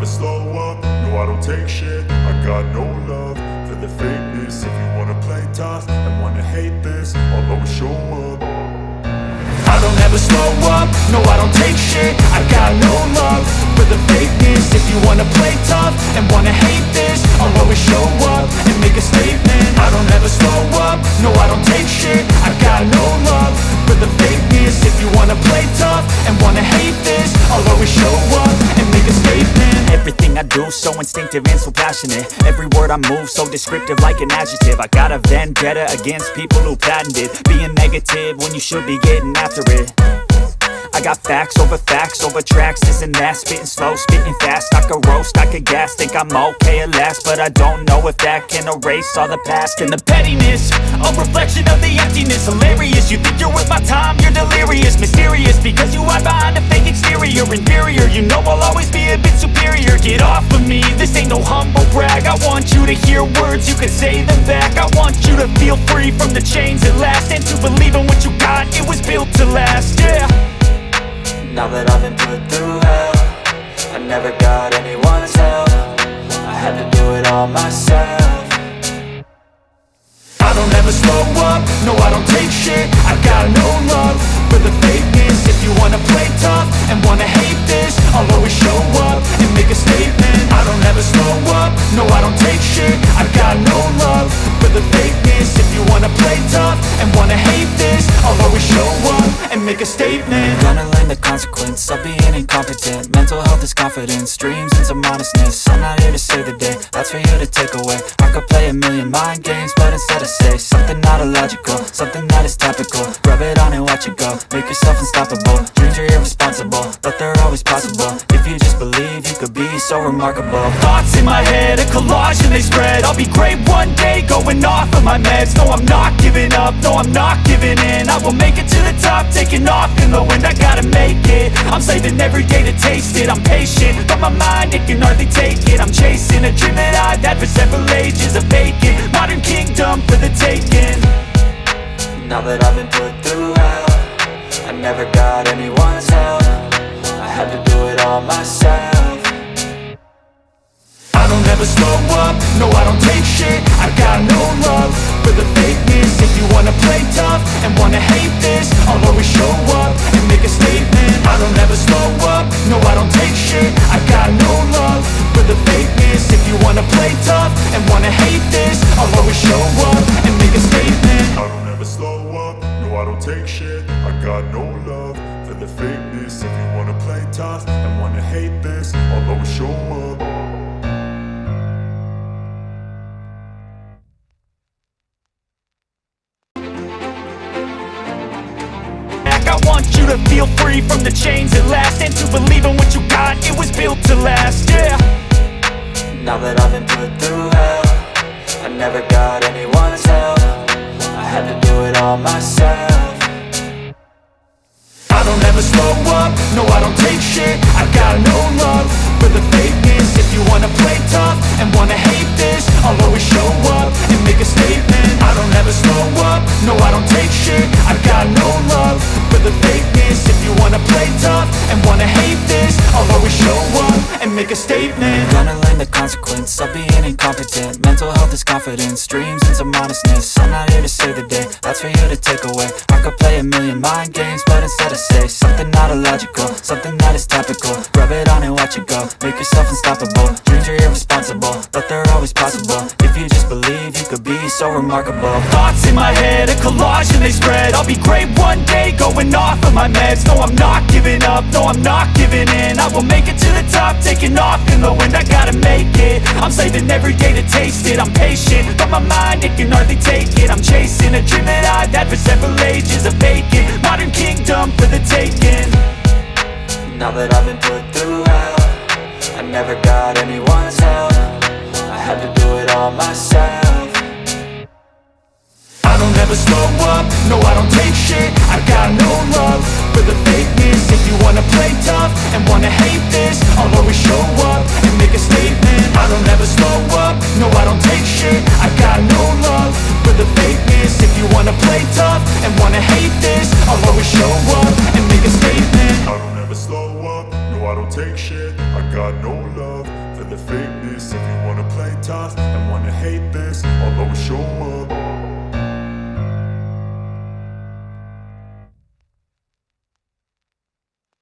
slow up, no I don't take shit. I got no love for the fakeness. If you wanna play tough and wanna hate this, I'll always show up. I don't ever slow up, no I don't take shit. I got no love for the fakeness. If you wanna play tough and wanna hate this, I'll always show up and make a statement. I don't ever slow up, no I don't take shit. I got no love for the fakeness. If you wanna play tough and wanna hate this, I'll always show up and make a statement. Everything I do so instinctive and so passionate. Every word I move so descriptive like an adjective. I got a vendetta against people who patented being negative when you should be getting after it. I got facts over tracks, this and that. Spitting slow, spitting fast, I could roast, I could gas. Think I'm okay at last, but I don't know if that can erase all the past. And the pettiness, a reflection of the emptiness. Hilarious, you think you're worth my time, you're delirious. Mysterious, because you hide behind a fake exterior. Inferior, you know I'll always be a bit superior. Get off of me, this ain't no humble brag. I want you to hear words, you can say them back. I want you to feel free from the chains at last, and to believe in what you got, it was built to last, yeah. Now that I've been put through hell, I never got anyone's help. I had to do it all myself. I don't ever slow up, no I don't take shit. I got no love for the fakeness. If you wanna play tough and wanna hate this, I'll always show up and make a statement. I don't ever slow up, no I don't take shit. I got no love for the fakeness. If you wanna play tough and wanna hate this, I'll always show up and make a statement. Gonna learn the consequence of being incompetent. Mental health is confidence, dreams and some honestness. I'm not here to save the day, that's for you to take away. I could play a million mind games, but instead I say something not illogical, something that is topical. Rub it on and watch it go, make yourself unstoppable. Dreams are irresponsible, but they're always possible. If you just believe, you could be so remarkable. Thoughts in my head, a collage and they spread. I'll be great one day, going off of my meds. No, I'm not giving up, no, I'm not giving in. I will make it to the top, taking off in the wind. I gotta make it, I'm saving every day to taste it. I'm patient, but my mind, it can hardly take it. I'm chasing a dream that I've had for several ages. A vacant, modern kingdom for the taking. Now that I've been put through hell, I never got anyone's help. I had to do it all myself. I don't ever slow up, no I don't take shit. I got no love for the fakeness. If you wanna play tough and wanna hate this, I'll always show up and make a statement. I don't ever slow up, no I don't take shit. I got no love for the fakeness. If you wanna play tough and wanna hate this, I'll always show up and make a statement. I don't ever slow up, no I don't take shit. I got no love for the fakeness. If you wanna play tough and wanna hate this, I'll always show up. I want you to feel free from the chains at last, and to believe in what you got, it was built to last, yeah. Now that I've been put through hell, I never got anyone's help. I had to do it all myself. I don't ever slow up, no I don't take shit. I got no love for the fakeness. If you wanna play tough and wanna hate this, I'll always show up and make a statement. I don't ever slow up, no I don't take shit. I got no love for the fakeness. If you wanna play tough and wanna hate this, I'll always show up and make a statement. Gonna learn the consequence of being incompetent. Mental health is confidence, dreams and some honestness. I'm not here to save the day, that's for you to take away. I could play a million mind games, but instead I say something not illogical, something that is topical. Rub it on and watch it go, make yourself unstoppable. Dreams are irresponsible, but they're always possible. If you just believe, you could be so remarkable. Thoughts in my head, a collage and they spread. I'll be great one day, going off of my meds. No, I'm not giving up, no, I'm not giving in. I will make it to the top, taking off in the wind. I gotta make it, I'm saving every day to taste it. I'm patient, but my mind, it can hardly take it. I'm chasing a dream that I've had for several ages. A vacant, modern kingdom for the taking. Now that I've been put through hell, I never got anyone's help. I had to do it all myself. I don't ever slow up, no I don't take shit. I got no love for the fakeness. If you wanna play tough and wanna hate this, I'll always show up and make a statement. I don't ever slow up, no I don't take shit. I got no love for the fakeness. If you wanna play tough and wanna hate this, I'll always show up and make a statement. I don't ever slow up, no I don't take shit. I got no love for the fakeness. If you wanna play tough and wanna hate this, I'll always show up.